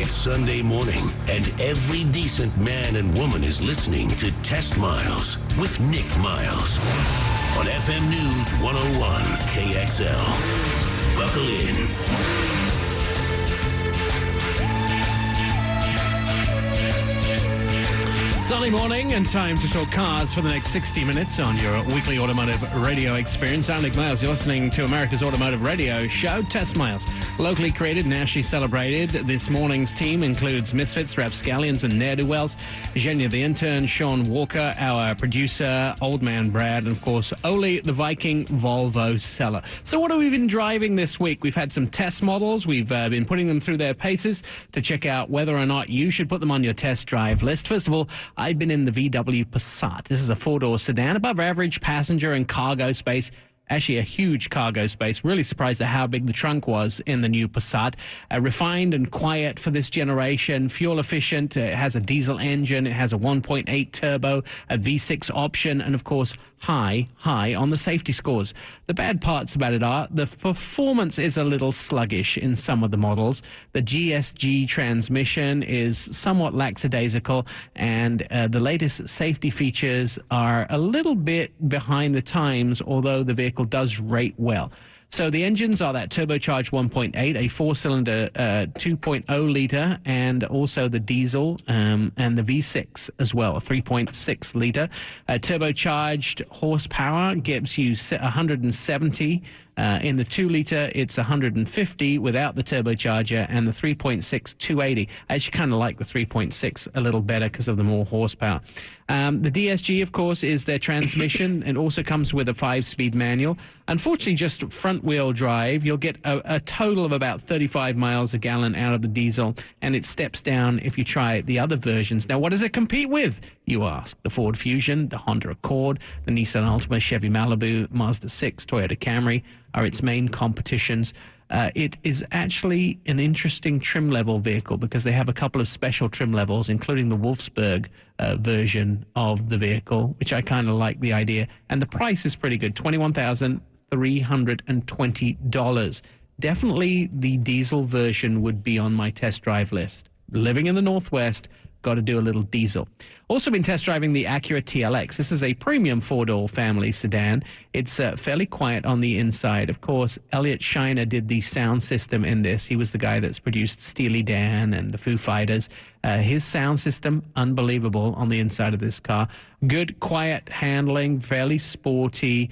It's Sunday morning, and every decent man and woman is listening to Test Miles with Nick Miles on FM News 101 KXL. Buckle in. Sunday morning and time to talk cars for the next 60 minutes on your weekly automotive radio experience. I'm Nick Miles. You're listening to America's Automotive Radio Show, Test Miles. Locally created, nationally celebrated. This morning's team includes Misfits, Rapscallions, and Ne'er-Do-Wells. Genya the intern, Sean Walker, our producer, Old Man Brad, and of course, Oli the Viking Volvo seller. So what have we been driving this week? We've had some test models. We've been putting them through their paces to check out whether or not you should put them on your test drive list. First of all, I've been in the VW Passat. This is a four-door sedan, above average passenger and cargo space. Actually, a huge cargo space. Really surprised at how big the trunk was in the new Passat. Refined and quiet for this generation. Fuel efficient. It has a diesel engine. It has a 1.8 turbo, a V6 option, and of course, high on the safety scores. The bad parts about it are the performance is a little sluggish in some of the models. The GSG transmission is somewhat lackadaisical, and the latest safety features are a little bit behind the times, although the vehicle does rate well. So the engines are that turbocharged 1.8, a four-cylinder 2.0 liter, and also the diesel and the V6 as well, a 3.6 liter. Turbocharged horsepower gives you 170. In the 2-liter, it's 150 without the turbocharger, and the 3.6, 280. I actually kind of like the 3.6 a little better because of the more horsepower. The DSG, of course, is their transmission. It also comes with a 5-speed manual. Unfortunately, just front-wheel drive. You'll get a total of about 35 miles a gallon out of the diesel, and it steps down if you try the other versions. Now, what does it compete with, you ask? The Ford Fusion, the Honda Accord, the Nissan Altima, Chevy Malibu, Mazda 6, Toyota Camry are its main competitions. It is actually an interesting trim level vehicle because they have a couple of special trim levels, including the Wolfsburg version of the vehicle, which I kind of like the idea. And the price is pretty good, $21,320. Definitely the diesel version would be on my test drive list. Living in the Northwest, got to do a little diesel. Also been test driving the Acura TLX. This is a premium four-door family sedan. It's fairly quiet on the inside. Of course, Elliot Shiner did the sound system in this. He was the guy that's produced Steely Dan and the Foo Fighters. His sound system, unbelievable on the inside of this car. Good, quiet handling, fairly sporty.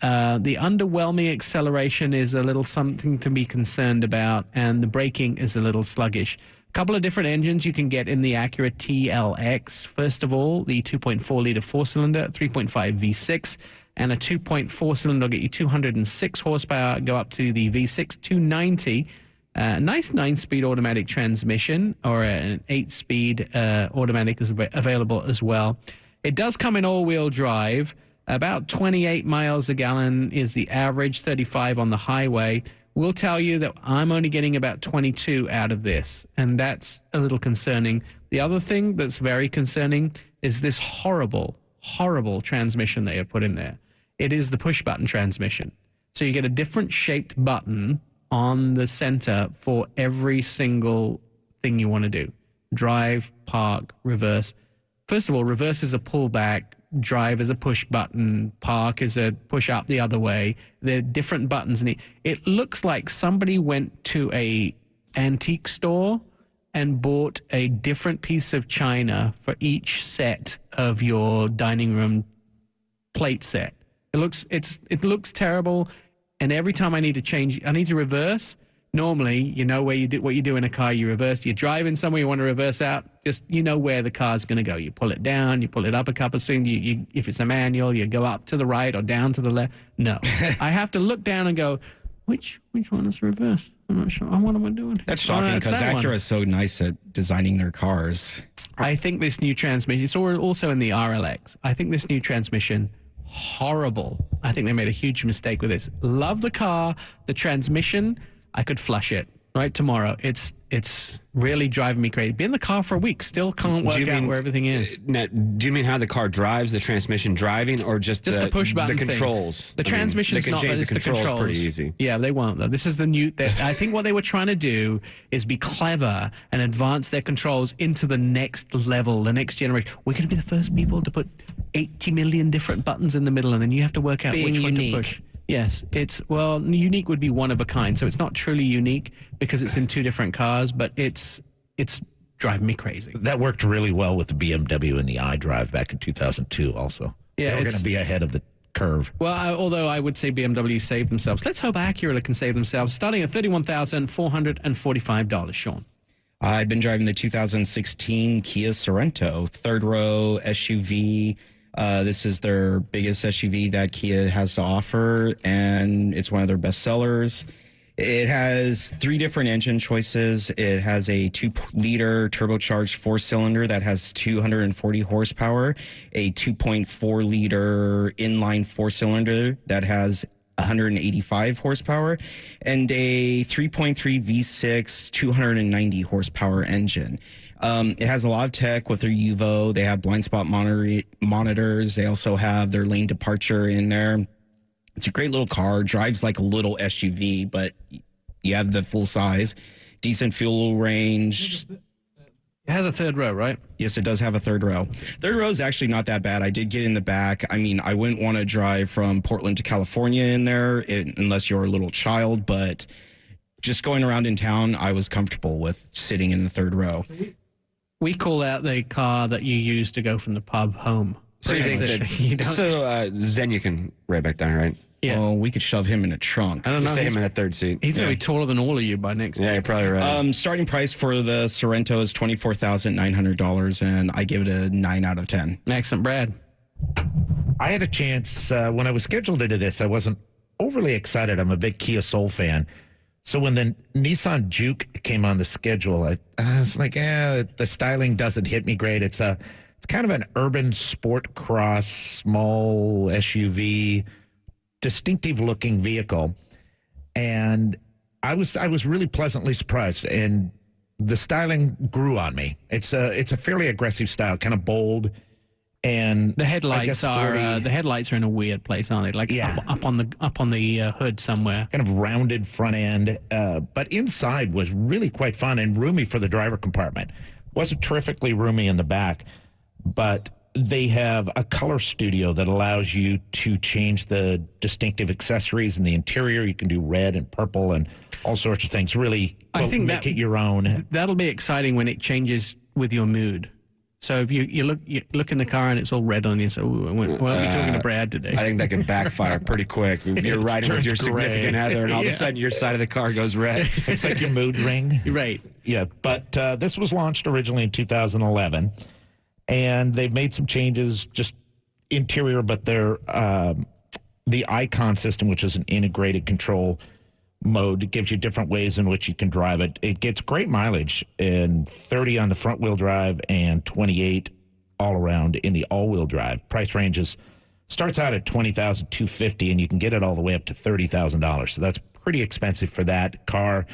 The underwhelming acceleration is a little something to be concerned about, and the braking is a little sluggish. Couple of different engines you can get in the Acura TLX. First of all, the 2.4-liter four-cylinder, 3.5 V6, and a 2.4 cylinder will get you 206 horsepower, go up to the V6, 290. Nice 9-speed automatic transmission, or an 8-speed automatic is available as well. It does come in all-wheel drive. About 28 miles a gallon is the average, 35 on the highway. We'll tell you that I'm only getting about 22 out of this, and that's a little concerning. The other thing that's very concerning is this horrible transmission they have put in there. It is the push-button transmission. So you get a different shaped button on the center for every single thing you want to do. Drive, park, reverse. First of all, reverse is a pullback. Drive is a push button, park is a push up the other way. They're different buttons, and it looks like somebody went to a antique store and bought a different piece of china for each set of your dining room plate set. It looks terrible, and every time I need to reverse. Normally, you know where what you do in a car, you reverse. You're driving somewhere, you want to reverse out, just you know where the car's going to go. You pull it down, you pull it up a couple of swings. If it's a manual, you go up to the right or down to the left. No. I have to look down and go, which one is reverse? I'm not sure. What am I doing? That's shocking because Acura is so nice at designing their cars. I think this new transmission, it's also in the RLX. I think this new transmission, horrible. I think they made a huge mistake with this. Love the car, the transmission, I could flush it. right? Tomorrow. It's really driving me crazy. Been in the car for a week, still can't work out where everything is. Now, do you mean how the car drives, the transmission driving, or just the push button the controls? The transmission's not, change it's the controls pretty easy. Yeah, they won't though. This is the new. I think what they were trying to do is be clever and advance their controls into the next level, the next generation. We're going to be the first people to put 80 million different buttons in the middle, and then you have to work out which one to push. Yes, unique would be one of a kind. So it's not truly unique because it's in two different cars, but it's driving me crazy. That worked really well with the BMW and the iDrive back in 2002 also. Yeah, they were going to be ahead of the curve. Well, although I would say BMW saved themselves. Let's hope Acura can save themselves, starting at $31,445, Sean. I've been driving the 2016 Kia Sorento, third row SUV. This is their biggest SUV that Kia has to offer, and it's one of their best sellers. It has 3 different engine choices. It has a 2-liter turbocharged 4-cylinder that has 240 horsepower, a 2.4-liter inline 4-cylinder that has 185 horsepower, and a 3.3 V6 290 horsepower engine. It has a lot of tech with their UVO. They have blind spot monitors. They also have their lane departure in there. It's a great little car. Drives like a little SUV, but you have the full size. Decent fuel range. It has a third row, right? Yes, it does have a third row. Third row is actually not that bad. I did get in the back. I mean, I wouldn't want to drive from Portland to California in there unless you're a little child, but just going around in town, I was comfortable with sitting in the third row. We call that the car that you use to go from the pub home. So you think that Zen you can right back down, right? Yeah. Well, we could shove him in a trunk. I don't know. Say him in the third seat. He's going to be taller than all of you by next Yeah, year. you're probably right. Starting price for the Sorento is $24,900, and I give it a 9 out of 10. Excellent, Brad. I had a chance when I was scheduled into this. I wasn't overly excited. I'm a big Kia Soul fan. So when the Nissan Juke came on the schedule, I was like, the styling doesn't hit me great. It's kind of an urban sport cross, small SUV, distinctive looking vehicle. And I was really pleasantly surprised, and the styling grew on me. It's a fairly aggressive style, kind of bold. And the headlights are in a weird place, aren't they? Like up on the hood somewhere. Kind of rounded front end, but inside was really quite fun and roomy for the driver compartment. Wasn't terrifically roomy in the back, but they have a color studio that allows you to change the distinctive accessories in the interior. You can do red and purple and all sorts of things. Really, I think make it your own. That'll be exciting when it changes with your mood. So if you look in the car and it's all red on you, so why aren't we talking to Brad today? I think that can backfire pretty quick. You're riding with your significant other, and all of a sudden your side of the car goes red. It's like your mood ring. Right. Yeah, but this was launched originally in 2011, and they've made some changes, just interior, but they're the Icon system, which is an integrated control mode. It gives you different ways in which you can drive it. It gets great mileage, and 30 on the front wheel drive and 28 all around in the all-wheel drive. Price ranges starts out at $20,250, and you can get it all the way up to $30,000. So that's pretty expensive for that car.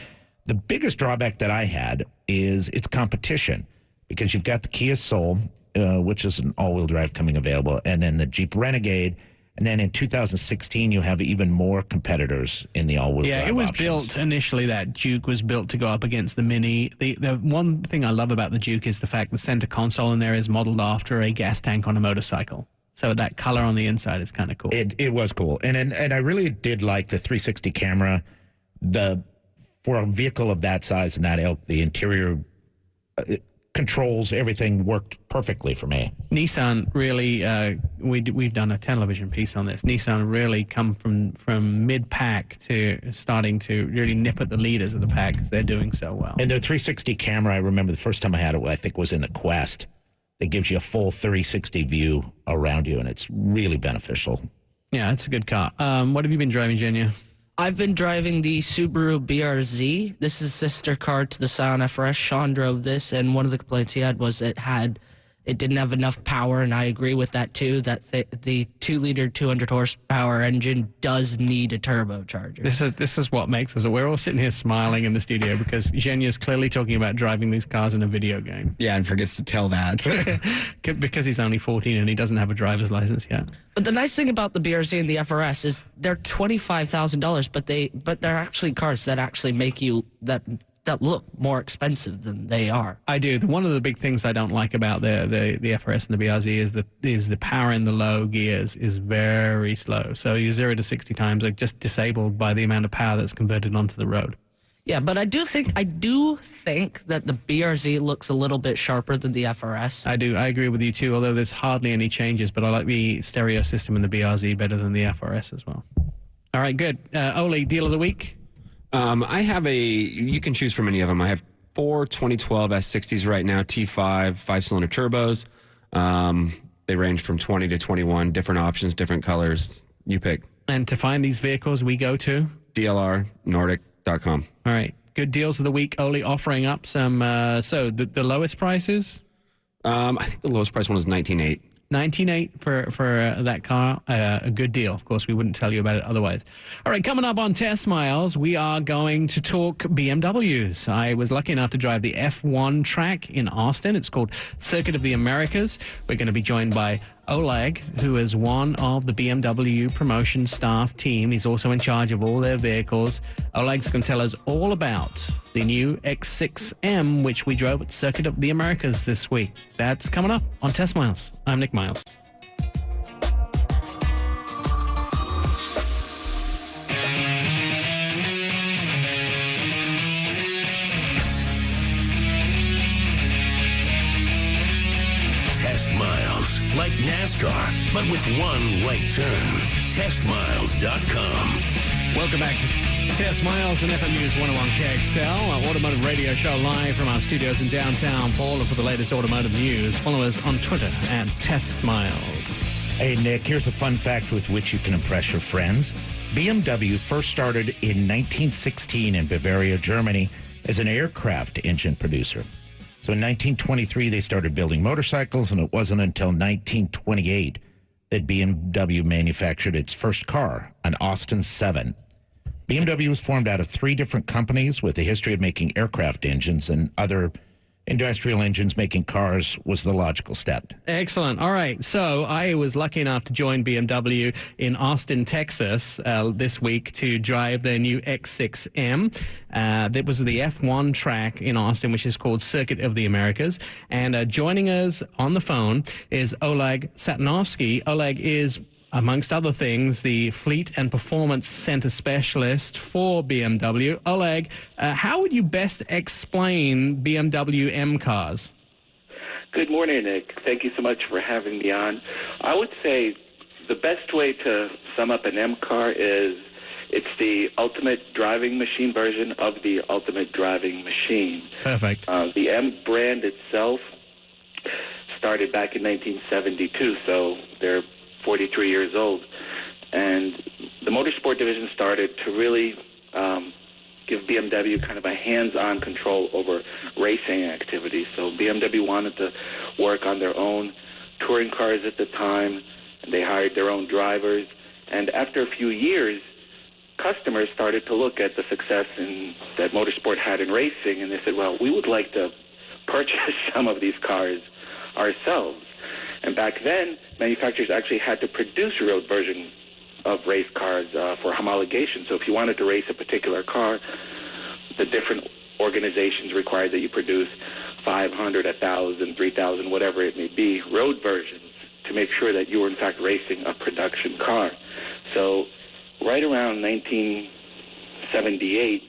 The biggest drawback that I had is its competition, because you've got the Kia Soul, which is an all-wheel drive coming available, and then the Jeep Renegade. And then in 2016, you have even more competitors in the all-wheel drive. Yeah, it was options. built initially, that Juke was built to go up against the Mini. The one thing I love about the Juke is the fact the center console in there is modeled after a gas tank on a motorcycle. So that color on the inside is kind of cool. It was cool. And I really did like the 360 camera. For a vehicle of that size and that ilk, the interior controls, everything worked perfectly for me. Nissan really, we've done a television piece on this. Nissan really come from mid-pack to starting to really nip at the leaders of the pack because they're doing so well. And their 360 camera, I remember the first time I had it, I think was in the Quest. It gives you a full 360 view around you, and it's really beneficial. Yeah, it's a good car. What have you been driving, Jenya? I've been driving the Subaru BRZ. This is sister car to the Scion FRS. Sean drove this, and one of the complaints he had was it had it didn't have enough power, and I agree with that too, that the 2-liter, 200 horsepower engine does need a turbocharger. This is what makes us. We're all sitting here smiling in the studio because Zhenya's clearly talking about driving these cars in a video game. Yeah, and forgets to tell that. Because he's only 14 and he doesn't have a driver's license yet. But the nice thing about the BRZ and the FRS is they're $25,000, but they're actually cars that actually make you that look more expensive than they are. I do. One of the big things I don't like about the FRS and the BRZ is the power in the low gears is very slow. So your 0 to 60 times are just disabled by the amount of power that's converted onto the road. Yeah, but I do think that the BRZ looks a little bit sharper than the FRS. I do. I agree with you too, although there's hardly any changes, but I like the stereo system in the BRZ better than the FRS as well. All right, good. Oli, deal of the week? I have you can choose from any of them. I have 4 2012 S60s right now, T5, 5-cylinder turbos. They range from 20 to 21, different options, different colors. You pick. And to find these vehicles, we go to? DLRnordic.com. All right. Good deals of the week. Oli offering up some, the lowest prices? I think the lowest price one was $19,800. $19,800 for that car. A good deal. Of course, we wouldn't tell you about it otherwise. All right, coming up on Test Miles, we are going to talk BMWs. I was lucky enough to drive the F1 track in Austin. It's called Circuit of the Americas. We're going to be joined by Oleg, who is one of the BMW promotion staff team. He's also in charge of all their vehicles. Oleg's going to tell us all about the new X6M, which we drove at Circuit of the Americas this week. That's coming up on Test Miles. I'm Nick Miles. Test Miles, like NASCAR, but with one right turn. TestMiles.com. Welcome back to Test Miles and FM News 101 KXL, our automotive radio show live from our studios in downtown Paula. For the latest automotive news, follow us on Twitter at Test Miles. Hey, Nick, here's a fun fact with which you can impress your friends. BMW first started in 1916 in Bavaria, Germany, as an aircraft engine producer. So in 1923, they started building motorcycles, and it wasn't until 1928 that BMW manufactured its first car, an Austin 7. BMW was formed out of 3 different companies with a history of making aircraft engines, and other industrial engines making cars was the logical step. Excellent. All right. So I was lucky enough to join BMW in Austin, Texas this week to drive their new X6M. That was the F1 track in Austin, which is called Circuit of the Americas. And joining us on the phone is Oleg Satanovsky. Oleg is, amongst other things, the Fleet and Performance Center Specialist for BMW. Oleg, how would you best explain BMW M cars? Good morning, Nick. Thank you so much for having me on. I would say the best way to sum up an M car is it's the ultimate driving machine version of the ultimate driving machine. Perfect. The M brand itself started back in 1972, so they're 43 years old, and the motorsport division started to really give BMW kind of a hands-on control over racing activities. So BMW wanted to work on their own touring cars at the time, and they hired their own drivers, and after a few years, customers started to look at the success that motorsport had in racing, and they said, well, we would like to purchase some of these cars ourselves. And back then, manufacturers actually had to produce a road version of race cars for homologation. So if you wanted to race a particular car, the different organizations required that you produce 500, 1,000, 3,000, whatever it may be, road versions to make sure that you were in fact racing a production car. So right around 1978,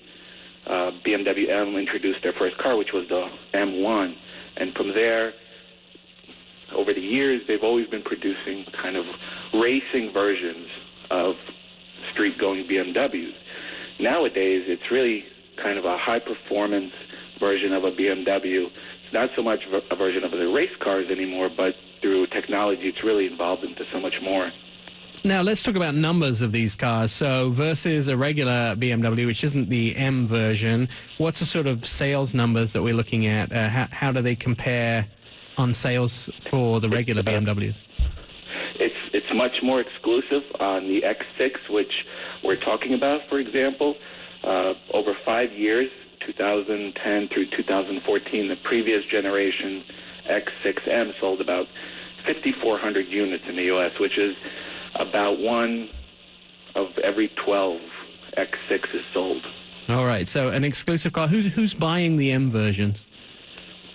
BMW M introduced their first car, which was the M1. And from there, over the years, they've always been producing kind of racing versions of street-going BMWs. Nowadays, it's really kind of a high-performance version of a BMW. It's not so much a version of the race cars anymore, but through technology, it's really evolved into so much more. Now, let's talk about numbers of these cars. So versus a regular BMW, which isn't the M version, what's the sort of sales numbers that we're looking at? How do they compare on sales for the regular BMWs? It's much more exclusive on the X6, which we're talking about, for example. Over 5 years, 2010 through 2014, the previous generation X6M sold about 5,400 units in the U.S., which is about one of every 12 X6s sold. All right, so an exclusive car. Who's buying the M versions?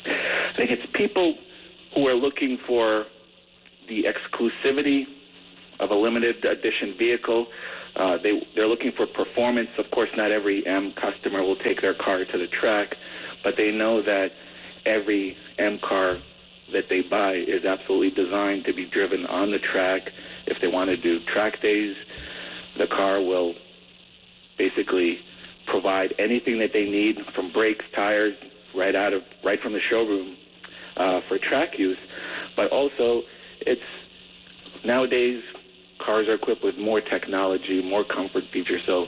I think it's people who are looking for the exclusivity of a limited edition vehicle. They're looking for performance. Of course, not every M customer will take their car to the track, but they know that every M car that they buy is absolutely designed to be driven on the track. If they want to do track days, the car will basically provide anything that they need, from brakes, tires, right from the showroom for track use. But also, nowadays cars are equipped with more technology, more comfort features. So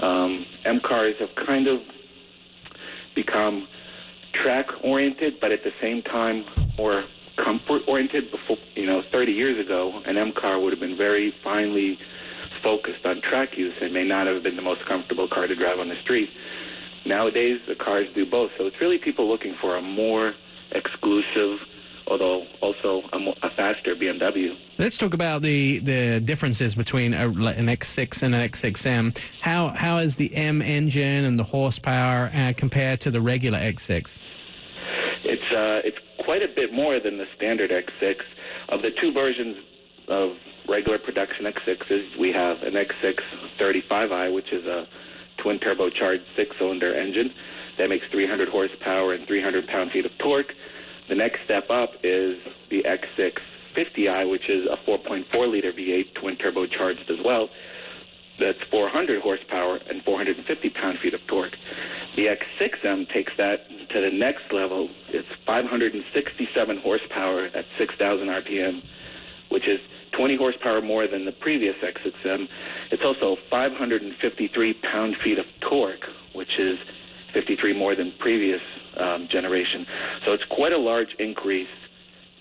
M cars have kind of become track-oriented, but at the same time more comfort-oriented. Before, 30 years ago, an M car would have been very finely focused on track use and may not have been the most comfortable car to drive on the street. Nowadays, the cars do both. So it's really people looking for a more exclusive, although also a faster BMW. Let's talk about the differences between an X6 and an X6M. How is the M engine and the horsepower compared to the regular X6? It's quite a bit more than the standard X6. Of the two versions of regular production X6s, we have an X6 35i, which is a twin turbocharged 6-cylinder engine that makes 300 horsepower and 300 pound-feet of torque. The next step up is the X6 50i, which is a 4.4-liter V8 twin turbocharged as well. That's 400 horsepower and 450 pound-feet of torque. The X6M takes that to the next level. It's 567 horsepower at 6,000 RPM, which is 20 horsepower more than the previous X6M. It's also 553 pound-feet of torque, which is 53 more than previous generation. So it's quite a large increase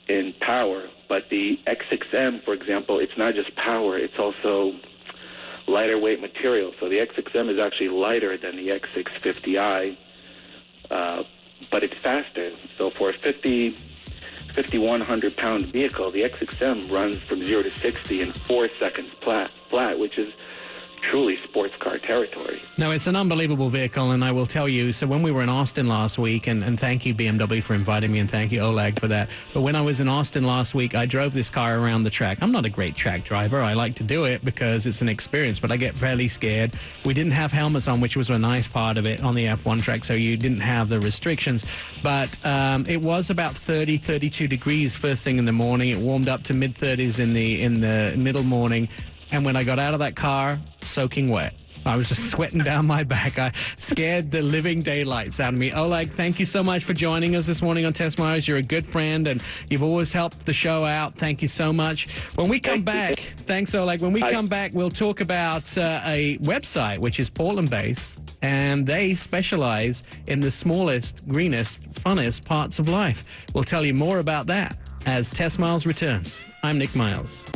in power. But the X6M, for example, it's not just power, it's also lighter weight material. So the X6M is actually lighter than the X6 50i, but it's faster. So for a 5,100-pound vehicle, the X6M runs from 0 to 60 in 4 seconds flat, which is truly sports car territory. No, it's an unbelievable vehicle, and I will tell you, so when we were in Austin last week, and thank you BMW for inviting me, and thank you Oleg for that, but when I was in Austin last week, I drove this car around the track. I'm not a great track driver. I like to do it because it's an experience, but I get fairly scared. We didn't have helmets on, which was a nice part of it on the F1 track, so you didn't have the restrictions, but it was about 30, 32 degrees first thing in the morning. It warmed up to mid-30s in the middle morning. And when I got out of that car, soaking wet. I was just sweating down my back. I scared the living daylights out of me. Oleg, thank you so much for joining us this morning on Test Miles. You're a good friend, and you've always helped the show out. Thank you so much. When we come back, thanks, Oleg. When we come back, we'll talk about a website which is Portland-based, and they specialize in the smallest, greenest, funnest parts of life. We'll tell you more about that as Test Miles returns. I'm Nick Miles.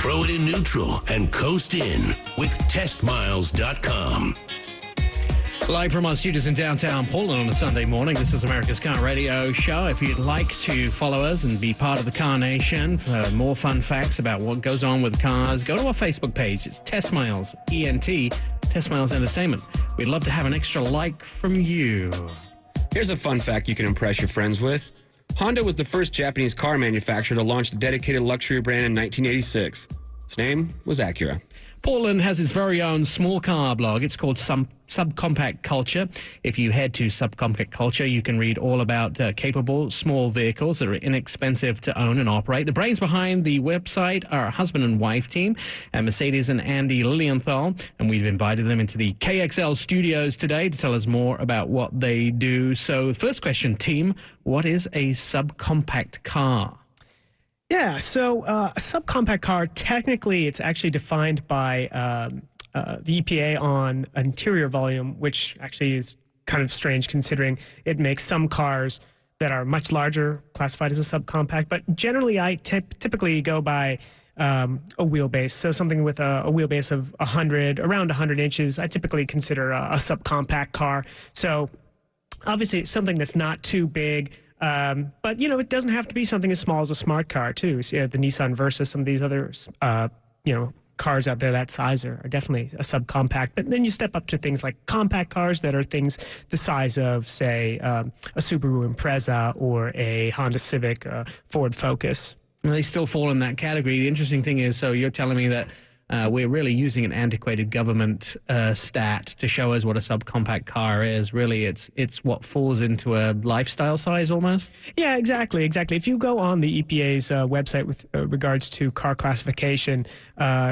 Throw it in neutral and coast in with testmiles.com. Live from our studios in downtown Portland on a Sunday morning, this is America's Car Radio Show. If you'd like to follow us and be part of the Car Nation for more fun facts about what goes on with cars, go to our Facebook page. It's Test Miles, ENT, Test Miles Entertainment. We'd love to have an extra like from you. Here's a fun fact you can impress your friends with. Honda was the first Japanese car manufacturer to launch a dedicated luxury brand in 1986. Its name was Acura. Portland has its very own small car blog. It's called Subcompact Culture. If you head to Subcompact Culture, you can read all about capable small vehicles that are inexpensive to own and operate. The brains behind the website are a husband and wife team, Mercedes and Andy Lilienthal, and we've invited them into the KXL studios today to tell us more about what they do. So first question, team, what is a subcompact car? Yeah, so a subcompact car, technically, it's actually defined by the EPA on interior volume, which actually is kind of strange considering it makes some cars that are much larger classified as a subcompact. But generally, I typically go by a wheelbase. So something with a wheelbase of around 100 inches, I typically consider a subcompact car. So obviously, something that's not too big. But, it doesn't have to be something as small as a smart car, too. So, the Nissan Versa, some of these other, cars out there that size are definitely a subcompact. But then you step up to things like compact cars that are things the size of, say, a Subaru Impreza or a Honda Civic, Ford Focus. And they still fall in that category. The interesting thing is, so you're telling me that we're really using an antiquated government stat to show us what a subcompact car is. Really, it's what falls into a lifestyle size almost? Yeah, exactly. If you go on the EPA's website with regards to car classification,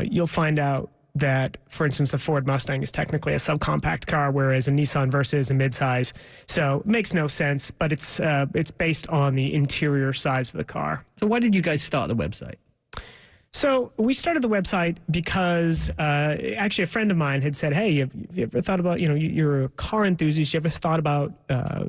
you'll find out that, for instance, a Ford Mustang is technically a subcompact car, whereas a Nissan Versa is a midsize. So it makes no sense, but it's based on the interior size of the car. So why did you guys start the website? So we started the website because actually a friend of mine had said, hey, have you ever thought about, you're a car enthusiast, you ever thought about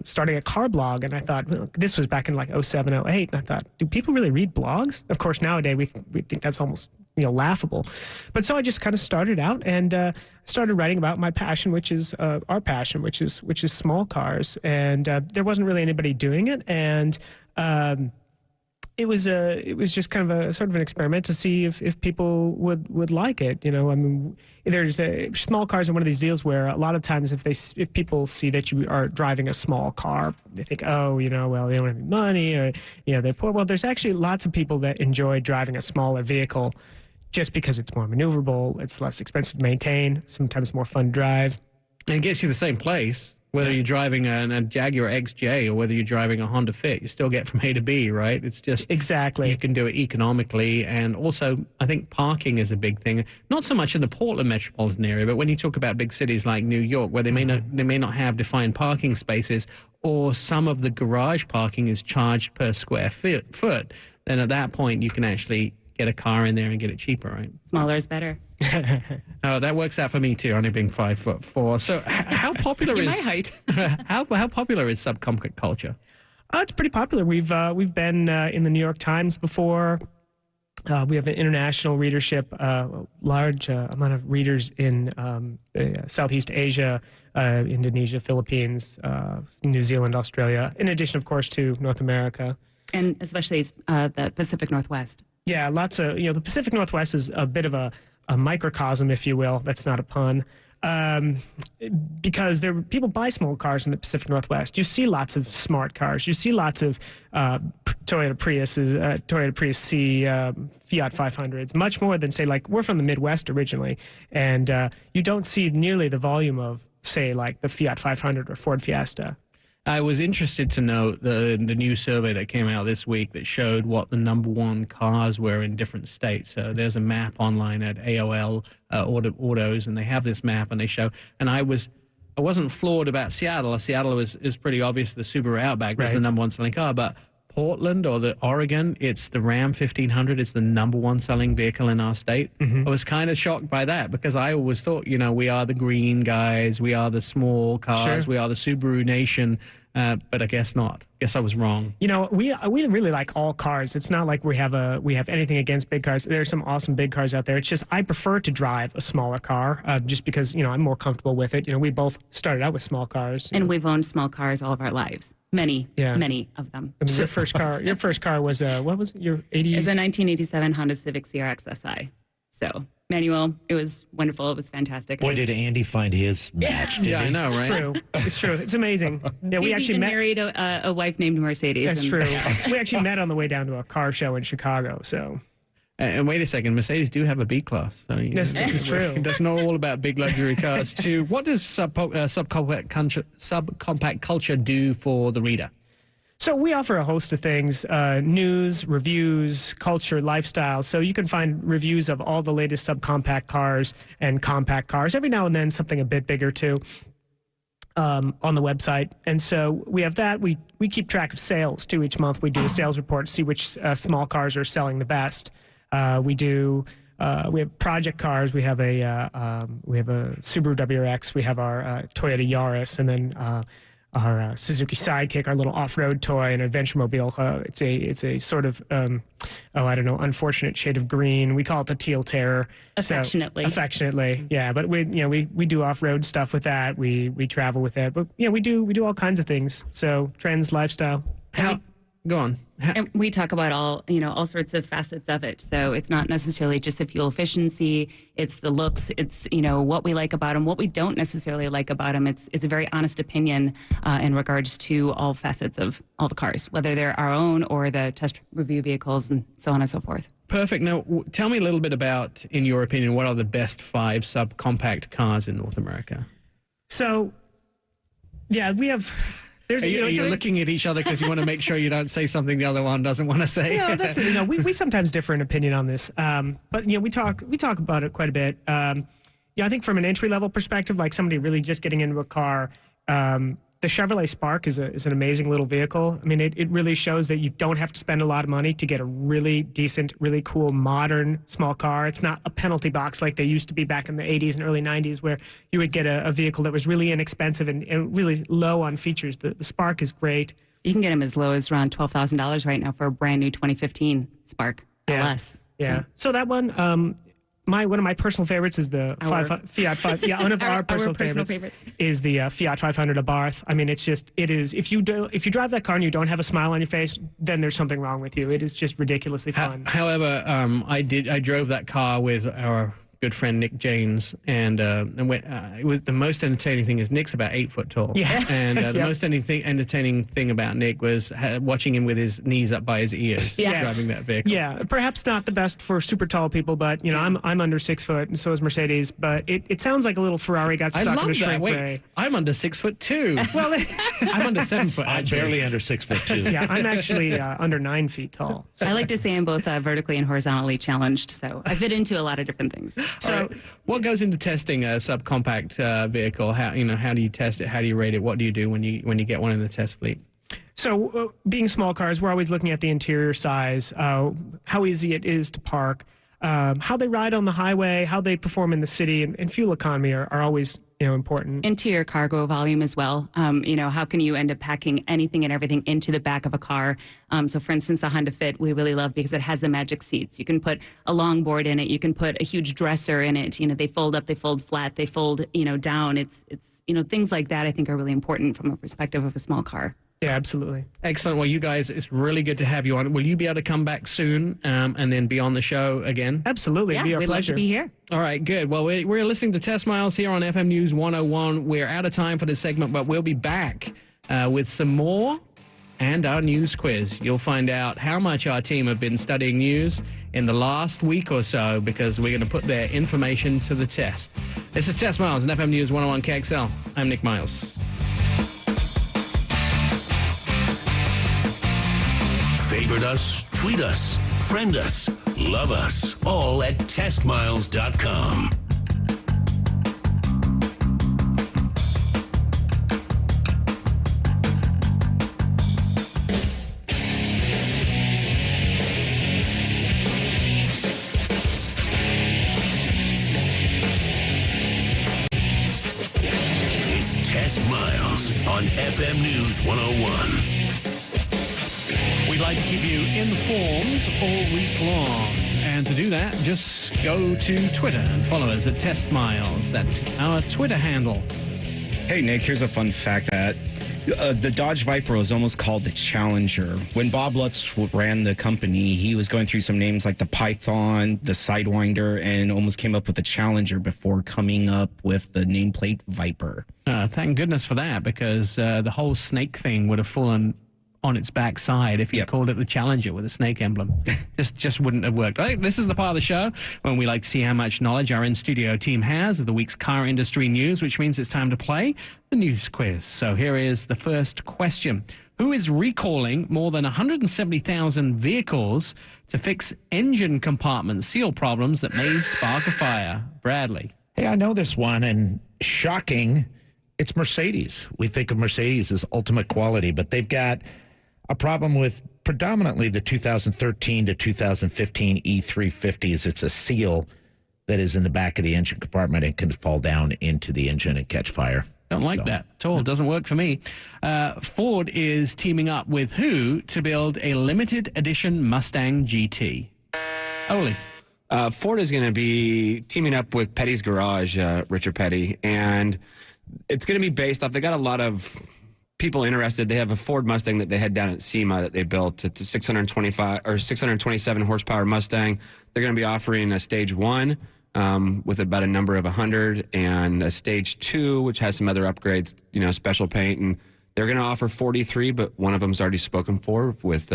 starting a car blog? And I thought, well, this was back in like 07, 08, and I thought, do people really read blogs? Of course, nowadays we think that's almost laughable. But so I just kind of started out and started writing about my passion, which is our passion, which is small cars. And there wasn't really anybody doing it. And it was just kind of a sort of an experiment to see if people would like it. There's small cars are one of these deals where a lot of times if people see that you are driving a small car, they think, well, they don't have any money, or they're poor. Well, there's actually lots of people that enjoy driving a smaller vehicle just because it's more maneuverable, it's less expensive to maintain, sometimes more fun to drive. And it gets you the same place. Whether you're driving a Jaguar XJ or whether you're driving a Honda Fit, you still get from A to B, right? It's just exactly you can do it economically, and also I think parking is a big thing. Not so much in the Portland metropolitan area, but when you talk about big cities like New York, where they may not have defined parking spaces, or some of the garage parking is charged per square foot, then at that point you can actually get a car in there and get it cheaper, right? Smaller is better. Oh, that works out for me too, only being 5'4". So how popular is my height? how popular is subcompact culture? It's pretty popular. We've been in the New York Times before. We have an international readership, large amount of readers in Southeast Asia, Indonesia, Philippines, New Zealand, Australia, in addition, of course, to North America. And especially the Pacific Northwest. Yeah, lots of, the Pacific Northwest is a bit of a microcosm, if you will. That's not a pun. Because people buy small cars in the Pacific Northwest. You see lots of smart cars. You see lots of Toyota Priuses, Toyota Prius C, Fiat 500s, much more than, say, like, we're from the Midwest originally. And you don't see nearly the volume of, say, like the Fiat 500 or Ford Fiesta. I was interested to know the new survey that came out this week that showed what the #1 cars were in different states. So there's a map online at AOL Autos, and they have this map, and they show. And I wasn't floored about Seattle. Seattle is pretty obvious. The Subaru Outback was the #1 selling car, but Portland or the Oregon, it's the Ram 1500. It's the #1 selling vehicle in our state. I was kind of shocked by that because I always thought, we are the green guys, we are the small cars, we are the Subaru nation. But I guess not. Guess I was wrong. We really like all cars. It's not like we have anything against big cars. There's some awesome big cars out there. It's just I prefer to drive a smaller car just because I'm more comfortable with it. We both started out with small cars, and we've owned small cars all of our lives. Many of them. I mean, your first car was what was it? Your 80s? It was a 1987 Honda Civic CRX SI. So manual. It was wonderful. It was fantastic. Boy, did Andy find his match, didn't he? I know, right? It's true. It's amazing. Yeah, we actually married a wife named Mercedes. That's true. We actually met on the way down to a car show in Chicago. So. And wait a second, Mercedes do have a B class. So this is true. That's not all about big luxury cars too. What does subcompact culture do for the reader? So we offer a host of things, news, reviews, culture, lifestyle. So you can find reviews of all the latest subcompact cars and compact cars. Every now and then something a bit bigger too. on the website. And so we have that. We keep track of sales too. Each month we do a sales report to see which small cars are selling the best. We have project cars. We have a Subaru WRX. We have our Toyota Yaris, and then our Suzuki Sidekick, our little off-road toy, and adventure mobile. It's a sort of unfortunate shade of green. We call it the Teal Terror. Affectionately, yeah. But we do off-road stuff with that. We travel with it. But we do all kinds of things. So trends, lifestyle. Go on. And we talk about all sorts of facets of it. So it's not necessarily just the fuel efficiency. It's the looks. It's, what we like about them, what we don't necessarily like about them. It's a very honest opinion in regards to all facets of all the cars, whether they're our own or the test review vehicles and so on and so forth. Perfect. Now, tell me a little bit about, in your opinion, what are the best 5 subcompact cars in North America? So, yeah, we have... You're looking at each other because you want to make sure you don't say something the other one doesn't want to say. Yeah, that's we sometimes differ in opinion on this, but we talk about it quite a bit. I think from an entry level perspective, like somebody really just getting into a car, the Chevrolet Spark is an amazing little vehicle. I mean, it really shows that you don't have to spend a lot of money to get a really decent, really cool, modern small car. It's not a penalty box like they used to be back in the 80s and early 90s, where you would get a vehicle that was really inexpensive and really low on features. The Spark is great. You can get them as low as around $12,000 right now for a brand new 2015 Spark LS. Yeah. So that one... one of my personal favorites is the Fiat 5. Yeah, one of our personal favorites is the Fiat 500 Abarth. I mean, it is. If you drive that car and you don't have a smile on your face, then there's something wrong with you. It is just ridiculously fun. However, I drove that car with our good friend Nick James, and it was the most entertaining thing is Nick's about 8 foot tall. Yeah. And the most entertaining thing about Nick was watching him with his knees up by his ears driving that vehicle. Yeah, perhaps not the best for super tall people, but I'm under 6 foot, and so is Mercedes. But it sounds like a little Ferrari got stuck in a shrink ray. I'm under 6 foot too. Well, I'm under 7 foot. I'm barely under 6 foot too. Yeah, I'm actually under 9 feet tall. So. I like to say I'm both vertically and horizontally challenged, so I fit into a lot of different things. So, what goes into testing a subcompact vehicle? How do you test it? How do you rate it? What do you do when you get one in the test fleet? So, being small cars, we're always looking at the interior size, how easy it is to park, how they ride on the highway, how they perform in the city, and fuel economy are always important. Interior cargo volume as well. How can you end up packing anything and everything into the back of a car? So for instance, the Honda Fit we really love because it has the magic seats. You can put a longboard in it. You can put a huge dresser in it. They fold up, they fold flat, they fold, down. It's things like that I think are really important from a perspective of a small car. Yeah, absolutely. Excellent. Well, you guys, it's really good to have you on. Will you be able to come back soon and then be on the show again? Absolutely. Yeah, it'd be our we'd pleasure. love to be here. All right, good. Well, we're listening to Test Miles here on FM News 101. We're out of time for this segment, but we'll be back with some more and our news quiz. You'll find out how much our team have been studying news in the last week or so because we're going to put their information to the test. This is Test Miles on FM News 101 KXL. I'm Nick Miles. Favorite us, tweet us, friend us, love us, all at testmiles.com. It's Test Miles on FM News 101. We'd like to keep you informed all week long. And to do that, just go to Twitter and follow us at Test Miles. That's our Twitter handle. Hey, Nick, here's a fun fact that the Dodge Viper was almost called the Challenger. When Bob Lutz ran the company, he was going through some names like the Python, the Sidewinder, and almost came up with the Challenger before coming up with the nameplate Viper. Thank goodness for that, because the whole snake thing would have fallen on its backside if you called it the Challenger with a snake emblem. just wouldn't have worked. Right, this is the part of the show when we like to see how much knowledge our in-studio team has of the week's car industry news, which means it's time to play the news quiz. So here is the first question. Who is recalling more than 170,000 vehicles to fix engine compartment seal problems that may spark a fire? Bradley. Hey, I know this one, and shocking, it's Mercedes. We think of Mercedes as ultimate quality, but they've got a problem with predominantly the 2013 to 2015 E350s. It's a seal that is in the back of the engine compartment and can fall down into the engine and catch fire. Don't like that at all. Doesn't work for me. Ford is teaming up with who to build a limited edition Mustang GT? Oli. Ford is going to be teaming up with Petty's Garage, Richard Petty, and it's going to be based off. They got a lot of people interested. They have a Ford Mustang that they had down at SEMA that they built. It's a 627 horsepower Mustang. They're going to be offering a stage 1 with about a number of 100 and a stage 2, which has some other upgrades, special paint. And they're going to offer 43, but one of them's already spoken for with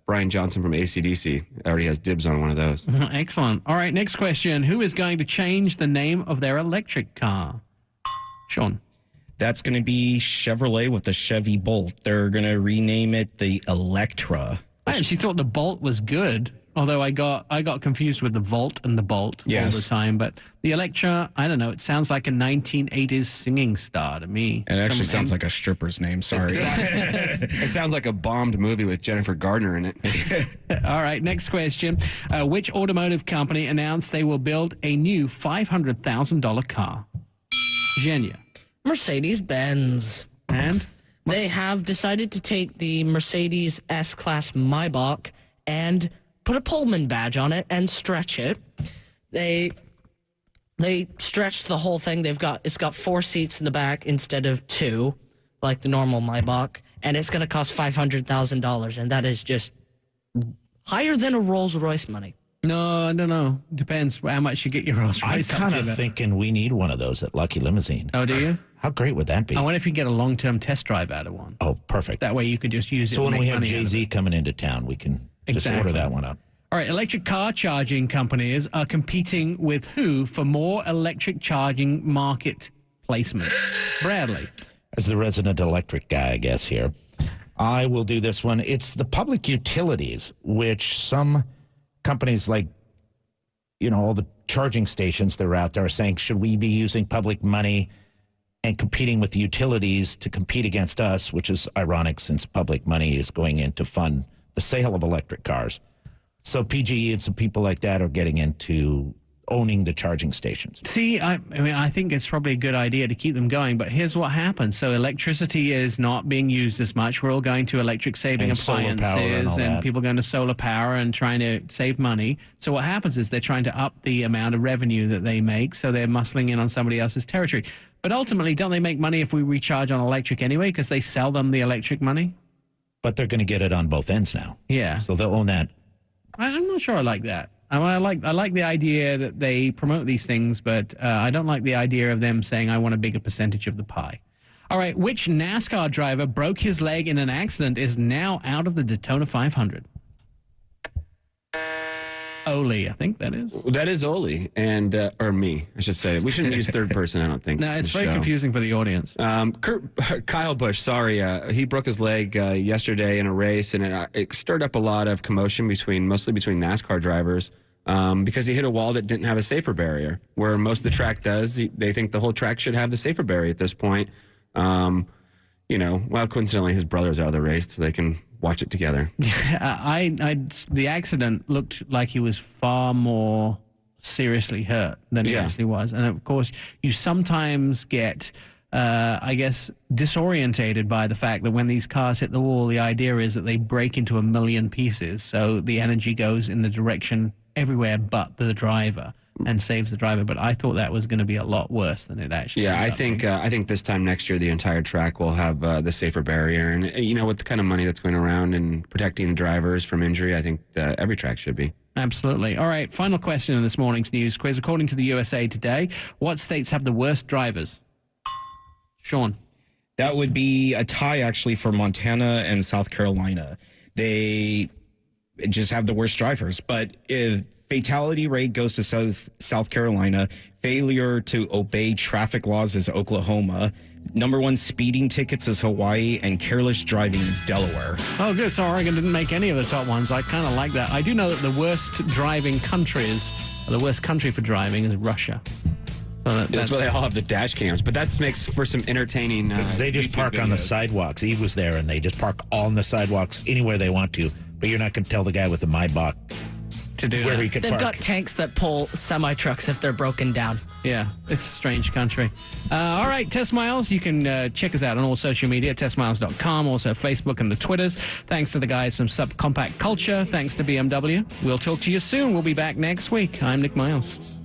Brian Johnson from AC/DC. Already has dibs on one of those. Excellent. All right, next question. Who is going to change the name of their electric car? Sean. That's going to be Chevrolet with the Chevy Bolt. They're going to rename it the Electra. I actually thought the Bolt was good, although I got confused with the Volt and the Bolt all the time. But the Electra, I don't know, it sounds like a 1980s singing star to me. It actually sounds like a stripper's name, sorry. It sounds like a bombed movie with Jennifer Gardner in it. All right, next question. Which automotive company announced they will build a new $500,000 car? Genia. Mercedes-Benz. And? They have decided to take the Mercedes S-Class Maybach and put a Pullman badge on it and stretch it. They stretched the whole thing. It's got 4 seats in the back instead of 2, like the normal Maybach, and it's going to cost $500,000, and that is just higher than a Rolls-Royce money. No. Depends how much you get your Rolls-Royce. I'm kind of thinking we need one of those at Lucky Limousine. Oh, do you? How great would that be? I wonder if you get a long-term test drive out of one. Oh, perfect. That way you could just use it. So and when we make have money out of Jay-Z it. coming into town, we can just order that one up. All right, electric car charging companies are competing with who for more electric charging market placement? Bradley. As the resident electric guy, I guess, here, I will do this one. It's the public utilities, which some companies like, all the charging stations that are out there are saying, should we be using public money and competing with the utilities to compete against us, which is ironic since public money is going in to fund the sale of electric cars. So PGE and some people like that are getting into owning the charging stations. See, I think it's probably a good idea to keep them going, but here's what happens. So electricity is not being used as much. We're all going to electric saving And solar power appliances and people going to solar power and trying to save money. So what happens is they're trying to up the amount of revenue that they make, so they're muscling in on somebody else's territory. But ultimately, don't they make money if we recharge on electric anyway because they sell them the electric money? But they're going to get it on both ends now. Yeah. So they'll own that. I'm not sure I like that. I like the idea that they promote these things, but I don't like the idea of them saying, I want a bigger percentage of the pie. All right, which NASCAR driver broke his leg in an accident is now out of the Daytona 500? Oli, I think that is. That is Oli, and or me, I should say. We shouldn't use third person, I don't think. No, it's very confusing for the audience. Kyle Busch, sorry, he broke his leg yesterday in a race, and it stirred up a lot of commotion mostly between NASCAR drivers because he hit a wall that didn't have a safer barrier, where most of the track does. They think the whole track should have the safer barrier at this point. Coincidentally, his brother's out of the race, so they can watch it together. The accident looked like he was far more seriously hurt than he actually was. And of course, you sometimes get, disorientated by the fact that when these cars hit the wall, the idea is that they break into a million pieces. So the energy goes in the direction everywhere but the driver and saves the driver. But I thought that was going to be a lot worse than it actually I think this time next year the entire track will have the safer barrier, and with the kind of money that's going around and protecting drivers from injury, I think every track should be. Absolutely. All right, final question in this morning's news quiz. According to the USA Today, what states have the worst drivers? Sean. That would be a tie, actually, for Montana and South Carolina. They just have the worst drivers. But if fatality rate goes to South Carolina, failure to obey traffic laws is Oklahoma, number 1 speeding tickets is Hawaii, and careless driving is Delaware. Oh, good. So Oregon didn't make any of the top ones. I kind of like that. I do know that the worst driving countries, or the worst country for driving is Russia. So That's why they all have the dash cams, but that makes for some entertaining. They just YouTube park on the videos. sidewalks. Eve was there, and they just park on the sidewalks anywhere they want to. But you're not going to tell the guy with the Maybach to do where that. he could They've park. got tanks that pull semi-trucks if they're broken down. Yeah, it's a strange country. All right, Test Miles, you can check us out on all social media, testmiles.com, also Facebook and the Twitters. Thanks to the guys from Subcompact Culture. Thanks to BMW. We'll talk to you soon. We'll be back next week. I'm Nick Miles.